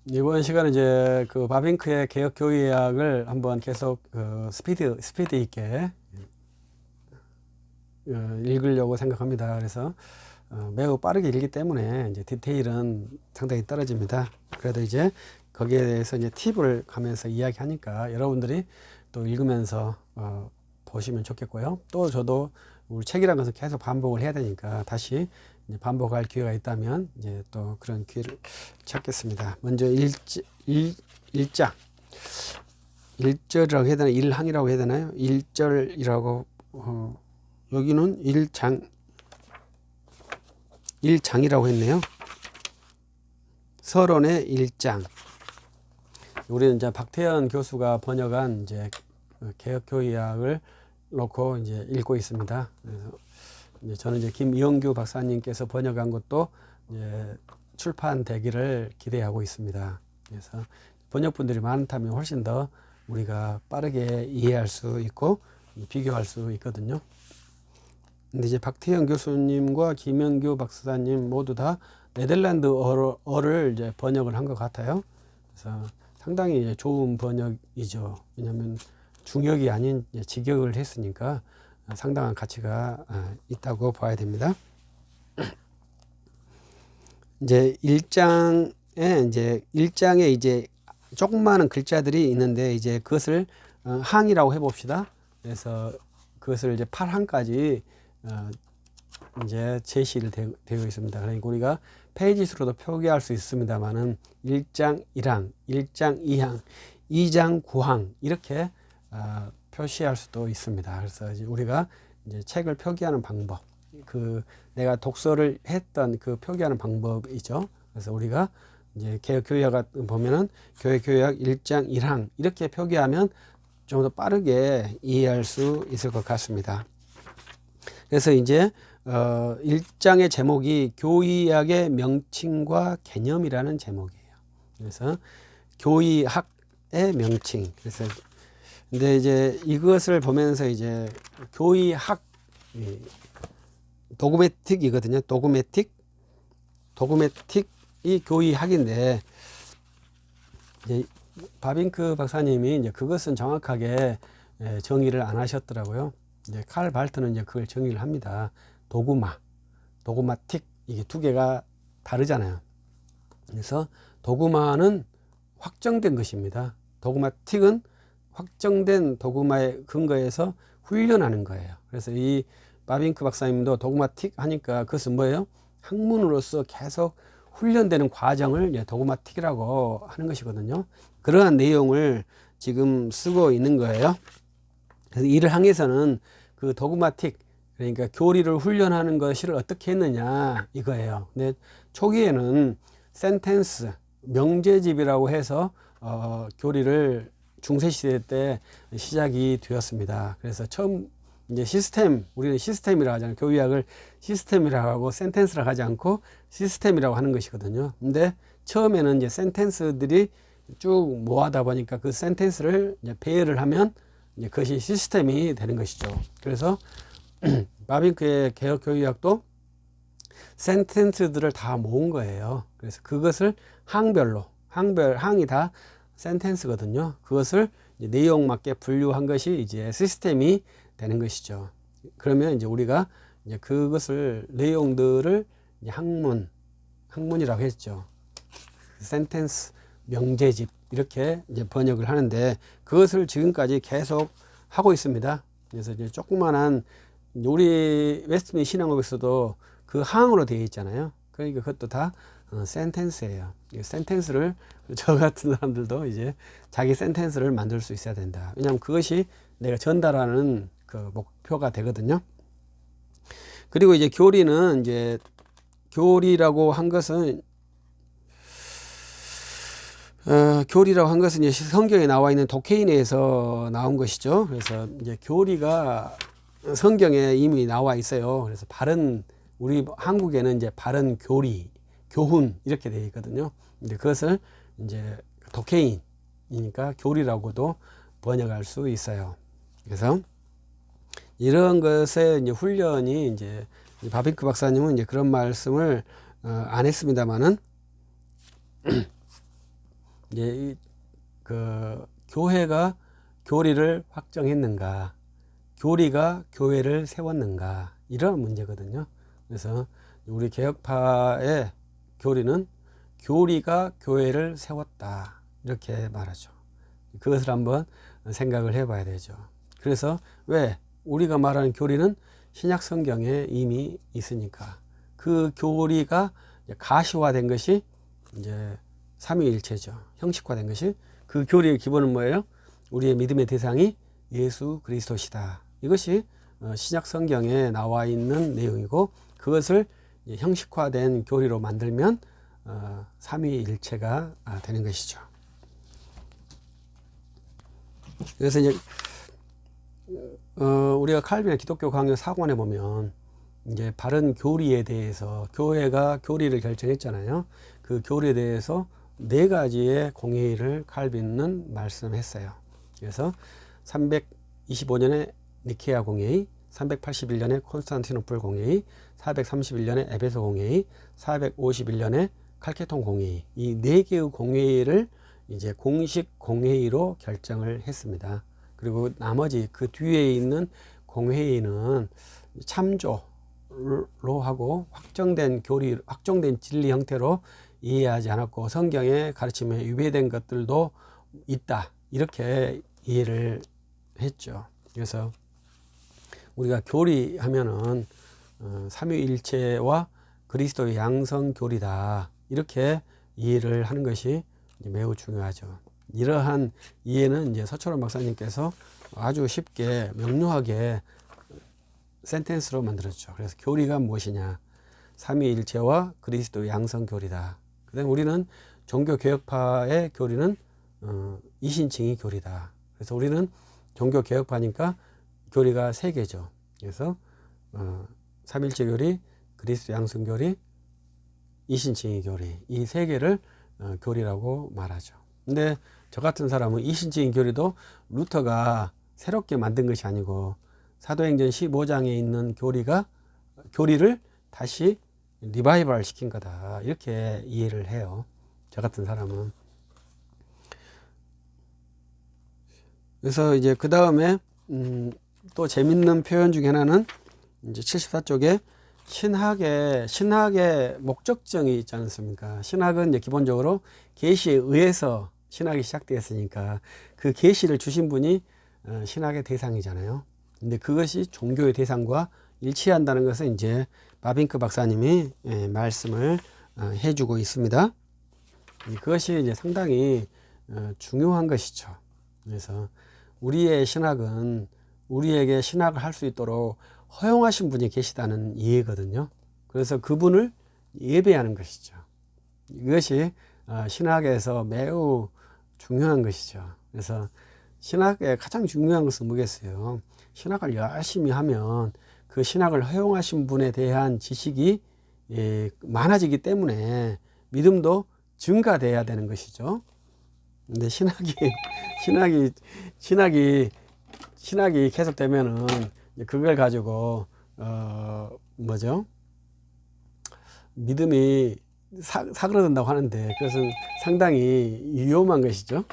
이번 시간은 이제 그 바빙크의 개혁 교의학을 한번 계속 스피드 있게 읽으려고 생각합니다. 그래서 매우 빠르게 읽기 때문에 이제 디테일은 상당히 떨어집니다. 그래도 이제 거기에 대해서 이제 팁을 가면서 이야기하니까 여러분들이 또 읽으면서 보시면 좋겠고요. 또 저도 우리 책이라는 것은 계속 반복을 해야 되니까 다시 이제 반복할 기회가 있다면 이제 또 그런 기회를 찾겠습니다. 먼저 일장 1절이라고 해야 되나요? 일항이라고 해야 되나요? 1절이라고 여기는 일장이라고 했네요. 서론의 1장. 우리는 이제 박태현 교수가 번역한 이제 개혁교의학을 놓고 이제 읽고 있습니다. 그래서 이제 저는 이제 김영규 박사님께서 번역한 것도 이제 출판되기를 기대하고 있습니다. 그래서 번역분들이 많다면 훨씬 더 우리가 빠르게 이해할 수 있고 비교할 수 있거든요. 근데 이제 박태현 교수님과 김영규 박사님 모두 다 네덜란드어를 이제 번역을 한 것 같아요. 그래서 상당히 이제 좋은 번역이죠. 왜냐하면 중역이 아닌 직역을 했으니까 상당한 가치가 있다고 봐야 됩니다. 이제 1장에 이제 조그마한 글자들이 있는데 이제 그것을 항이라고 해봅시다. 그래서 그것을 이제 8항까지 이제 제시를 되어 있습니다. 그러니까 우리가 페이지 수로도 표기할 수 있습니다만은 1장 1항, 1장 2항, 2장 9항 이렇게 표시할 수도 있습니다. 그래서 이제 우리가 이제 책을 표기하는 방법, 내가 독서를 했던 그 표기하는 방법이죠. 그래서 우리가 이제 개혁교의학 보면은 개혁교의학 1장 1항 이렇게 표기하면 좀 더 빠르게 이해할 수 있을 것 같습니다. 그래서 이제 1장의 제목이 교의학의 명칭과 개념이라는 제목이에요. 그래서 교의학의 명칭. 그래서 근데 이제 이것을 보면서 이제 교의학 도그매틱이거든요. 도그매틱이 교의학인데 이제 바빙크 박사님이 이제 그것은 정확하게 정의를 안 하셨더라고요. 이제 칼 발트는 이제 그걸 정의를 합니다. 도그마틱 이게 두 개가 다르잖아요. 그래서 도그마는 확정된 것입니다. 도그마틱은 확정된 도그마에 근거해서 훈련하는 거예요. 그래서 이 바빙크 박사님도 도그마틱 하니까 그것은 뭐예요? 학문으로서 계속 훈련되는 과정을 도그마틱이라고 하는 것이거든요. 그러한 내용을 지금 쓰고 있는 거예요. 그래서 이를 항해서는 그 도그마틱 그러니까 교리를 훈련하는 것을 어떻게 했느냐 이거예요. 근데 초기에는 센텐스 명제집이라고 해서 교리를 중세시대 때 시작이 되었습니다. 그래서 처음 이제 우리는 시스템이라고 하잖아요. 교의학을 시스템이라고 하고 센텐스라고 하지 않고 시스템이라고 하는 것이거든요. 근데 처음에는 이제 센텐스들이 쭉 모아다 보니까 그 센텐스를 이제 배열을 하면 이제 그것이 시스템이 되는 것이죠. 그래서 바빙크의 개혁교의학도 센텐스들을 다 모은 거예요. 그래서 그것을 항이 다 센텐스거든요. 그것을 이제 내용 맞게 분류한 것이 이제 시스템이 되는 것이죠. 그러면 이제 우리가 이제 그것을 내용들을 이제 학문이라고 했죠. 센텐스, 명제집 이렇게 이제 번역을 하는데 그것을 지금까지 계속 하고 있습니다. 그래서 이제 조그만한 우리 웨스트민 신앙국에서도 그 항으로 되어 있잖아요. 그러니까 그것도 다 센텐스예요. 센텐스를 저 같은 사람들도 이제 자기 센텐스를 만들 수 있어야 된다. 왜냐하면 그것이 내가 전달하는 그 목표가 되거든요. 그리고 이제 교리라고 한 것은 이제 성경에 나와 있는 독해인에서 나온 것이죠. 그래서 이제 교리가 성경에 이미 나와 있어요. 그래서 우리 한국에는 이제 바른 교훈 이렇게 되어 있거든요. 근데 그것을 이제 독해인이니까 교리라고도 번역할 수 있어요. 그래서 이런 것의 이제 훈련이 이제 바빙크 박사님은 이제 그런 말씀을 안 했습니다만은 이제 교회가 교리를 확정했는가, 교리가 교회를 세웠는가, 이런 문제거든요. 그래서 우리 개혁파의 교리는 교리가 교회를 세웠다, 이렇게 말하죠. 그것을 한번 생각을 해봐야 되죠. 그래서 왜 우리가 말하는 교리는 신약 성경에 이미 있으니까 그 교리가 가시화된 것이 이제 삼위일체죠. 형식화된 것이, 그 교리의 기본은 뭐예요? 우리의 믿음의 대상이 예수 그리스도시다. 이것이 신약 성경에 나와 있는 내용이고, 그것을 형식화된 교리로 만들면 삼위일체가 되는 것이죠. 그래서 이제 우리가 칼빈의 기독교 강요 4권에 보면 이제 바른 교리에 대해서, 교회가 교리를 결정했잖아요. 그 교리에 대해서 4가지의 공회의를 칼빈은 말씀했어요. 그래서 325년에 니케아 공회의, 381년에 콘스탄티노플 공회의, 431년에 에베소 공회의, 451년에 칼케톤 공회의, 이 4개의 공회의를 이제 공식 공회의로 결정을 했습니다. 그리고 나머지 그 뒤에 있는 공회의는 참조로 하고 확정된 교리, 확정된 진리 형태로 이해하지 않았고 성경의 가르침에 위배된 것들도 있다, 이렇게 이해를 했죠. 그래서 우리가 교리 하면은 삼위일체와 그리스도의 양성 교리다, 이렇게 이해를 하는 것이 매우 중요하죠. 이러한 이해는 이제 서철원 박사님께서 아주 쉽게 명료하게 센텐스로 만들었죠. 그래서 교리가 무엇이냐? 삼위일체와 그리스도의 양성 교리다. 그다음에 우리는 종교개혁파의 교리는 이신칭의 교리다. 그래서 우리는 종교개혁파니까 교리가 3개죠. 그래서 삼일체 교리, 그리스도 양성 교리, 이신칭의 교리, 이 3개를 교리라고 말하죠. 근데 저 같은 사람은 이신칭의 교리도 루터가 새롭게 만든 것이 아니고 사도행전 15장에 있는 교리를 다시 리바이벌 시킨 거다, 이렇게 이해를 해요. 저 같은 사람은. 그래서 이제 그 다음에 또 재밌는 표현 중에 하나는 이제 74쪽에 신학의 목적정이 있지 않습니까? 신학은 이제 기본적으로 계시에 의해서 신학이 시작되었으니까 그 계시를 주신 분이 신학의 대상이잖아요. 근데 그것이 종교의 대상과 일치한다는 것은 이제 바빙크 박사님이 말씀을 해주고 있습니다. 그것이 이제 상당히 중요한 것이죠. 그래서 우리의 신학은 우리에게 신학을 할 수 있도록 허용하신 분이 계시다는 이해거든요. 그래서 그분을 예배하는 것이죠. 이것이 신학에서 매우 중요한 것이죠. 그래서 신학의 가장 중요한 것은 뭐겠어요? 신학을 열심히 하면 그 신학을 허용하신 분에 대한 지식이 많아지기 때문에 믿음도 증가돼야 되는 것이죠. 근데 신학이 계속되면은 그걸 가지고 믿음이 사그러든다고 하는데 그것은 상당히 위험한 것이죠.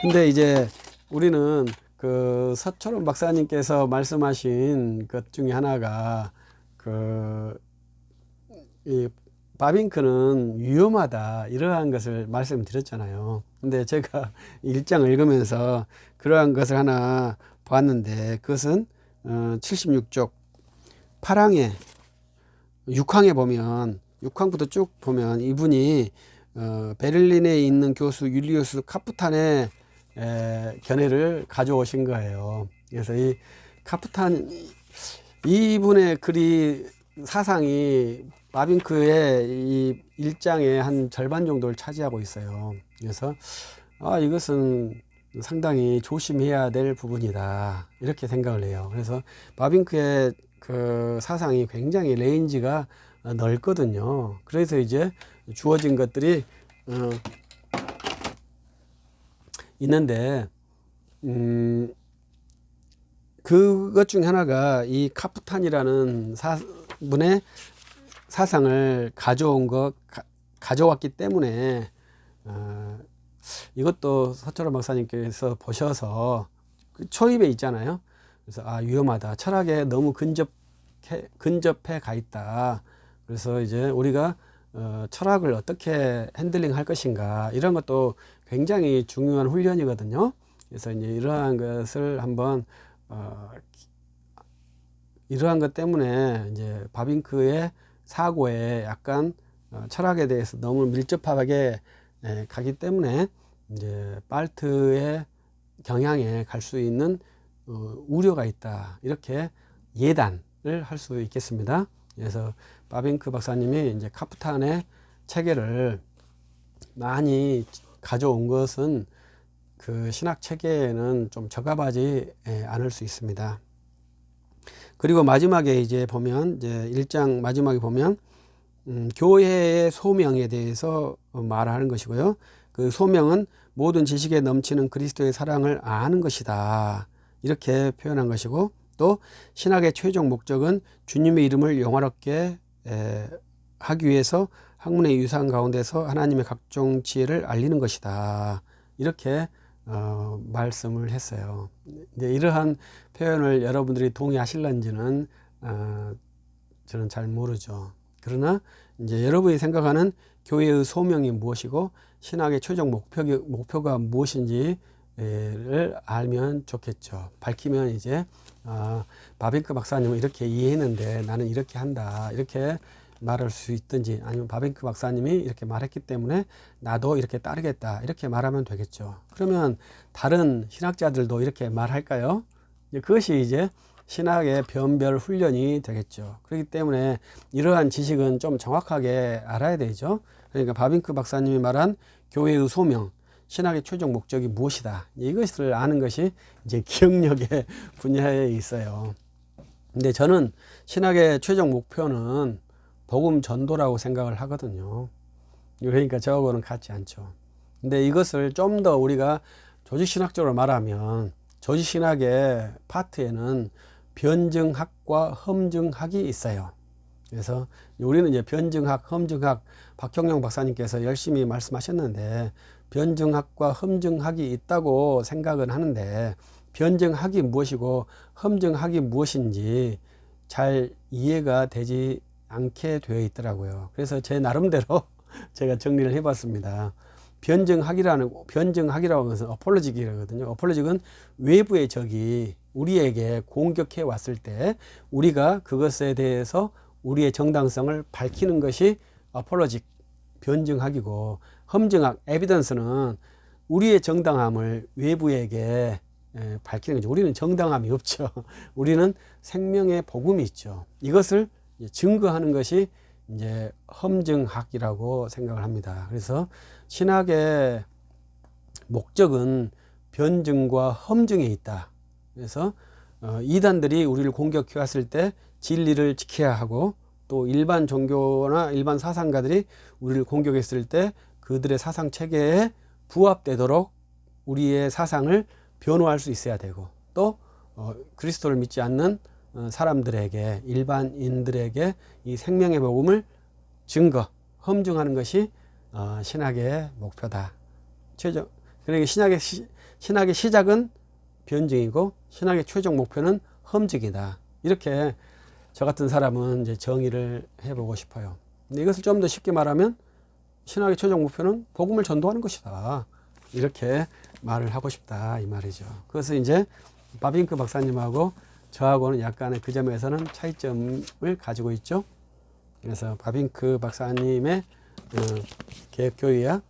근데 이제 우리는 그 서철원 박사님께서 말씀하신 것 중에 하나가 이 바빙크는 위험하다, 이러한 것을 말씀드렸잖아요. 근데 제가 1장 읽으면서 그러한 것을 하나 봤는데 그것은 76쪽 8항에 6항에 보면 6항부터 쭉 보면 이분이 베를린에 있는 교수 율리우스 카프탄의 견해를 가져오신 거예요. 그래서 이 카프탄, 이분의 글이 사상이 바빙크의 이 1장의 한 절반 정도를 차지하고 있어요. 그래서 이것은 상당히 조심해야 될 부분이다, 이렇게 생각을 해요. 그래서 바빙크의 그 사상이 굉장히 레인지가 넓거든요. 그래서 이제 주어진 것들이 있는데 그것 중 하나가 이 카프탄이라는 분의 사상을 가져왔기 때문에 이것도 서철원 박사님께서 보셔서 그 초입에 있잖아요. 그래서 위험하다. 철학에 너무 근접해 가 있다. 그래서 이제 우리가 철학을 어떻게 핸들링 할 것인가, 이런 것도 굉장히 중요한 훈련이거든요. 그래서 이제 이러한 것을 한번 이러한 것 때문에 이제 바빙크의 사고에 약간 철학에 대해서 너무 밀접하게 가기 때문에 이제 발트의 경향에 갈 수 있는 우려가 있다, 이렇게 예단을 할 수 있겠습니다. 그래서 바빙크 박사님이 이제 카프탄의 체계를 많이 가져온 것은 그 신학 체계에는 좀 적합하지 않을 수 있습니다. 그리고 마지막에 이제 보면, 이제 1장 마지막에 보면 교회의 소명에 대해서 말하는 것이고요. 그 소명은 모든 지식에 넘치는 그리스도의 사랑을 아는 것이다, 이렇게 표현한 것이고, 또 신학의 최종 목적은 주님의 이름을 영화롭게 하기 위해서 학문의 유산 가운데서 하나님의 각종 지혜를 알리는 것이다, 이렇게 말씀을 했어요. 이제 이러한 표현을 여러분들이 동의하실런지는 저는 잘 모르죠. 그러나 이제 여러분이 생각하는 교회의 소명이 무엇이고 신학의 최종 목표가 무엇인지를 알면 좋겠죠. 밝히면 이제 바빙크 박사님은 이렇게 이해했는데 나는 이렇게 한다, 이렇게 말할 수 있든지, 아니면 바빙크 박사님이 이렇게 말했기 때문에 나도 이렇게 따르겠다, 이렇게 말하면 되겠죠. 그러면 다른 신학자들도 이렇게 말할까요? 그것이 이제 신학의 변별 훈련이 되겠죠. 그렇기 때문에 이러한 지식은 좀 정확하게 알아야 되죠. 그러니까 바빙크 박사님이 말한 교회의 소명, 신학의 최종 목적이 무엇이다, 이것을 아는 것이 이제 기억력의 분야에 있어요. 근데 저는 신학의 최종 목표는 복음 전도라고 생각을 하거든요. 그러니까 저하고는 같지 않죠. 근데 이것을 좀 더 우리가 조직신학적으로 말하면, 조직신학의 파트에는 변증학과 험증학이 있어요. 그래서 우리는 이제 변증학, 험증학, 박형영 박사님께서 열심히 말씀하셨는데, 변증학과 험증학이 있다고 생각은 하는데, 변증학이 무엇이고 험증학이 무엇인지 잘 이해가 되지 않게 되어 있더라고요. 그래서 제 나름대로 제가 정리를 해봤습니다. 변증학이라고 하는 것은 어폴로직이거든요. 어폴로직은 외부의 적이 우리에게 공격해 왔을 때 우리가 그것에 대해서 우리의 정당성을 밝히는 것이 어폴로직, 변증학이고, 험증학, 에비던스는 우리의 정당함을 외부에게 밝히는 거죠. 우리는 정당함이 없죠. 우리는 생명의 복음이 있죠. 이것을 증거하는 것이 이제 험증학이라고 생각을 합니다. 그래서 신학의 목적은 변증과 험증에 있다. 그래서 이단들이 우리를 공격해 왔을 때 진리를 지켜야 하고, 또 일반 종교나 일반 사상가들이 우리를 공격했을 때 그들의 사상 체계에 부합되도록 우리의 사상을 변호할 수 있어야 되고, 또 그리스도를 믿지 않는 사람들에게, 일반인들에게 이 생명의 복음을 험증하는 것이 신학의 목표다. 그러니까 신학의 시작은 변증이고 신학의 최종 목표는 험증이다. 이렇게 저 같은 사람은 이제 정의를 해보고 싶어요. 근데 이것을 좀 더 쉽게 말하면 신학의 최종 목표는 복음을 전도하는 것이다, 이렇게 말을 하고 싶다, 이 말이죠. 그래서 이제 바빙크 박사님하고 저하고는 약간의 그 점에서는 차이점을 가지고 있죠. 그래서 바빙크 박사님의 개혁교회학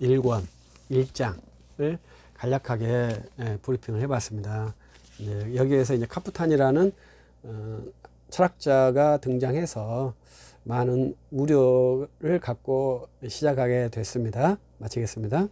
1권 1장을 간략하게 브리핑을 해봤습니다. 여기에서 이제 카프탄이라는 철학자가 등장해서 많은 우려를 갖고 시작하게 됐습니다. 마치겠습니다.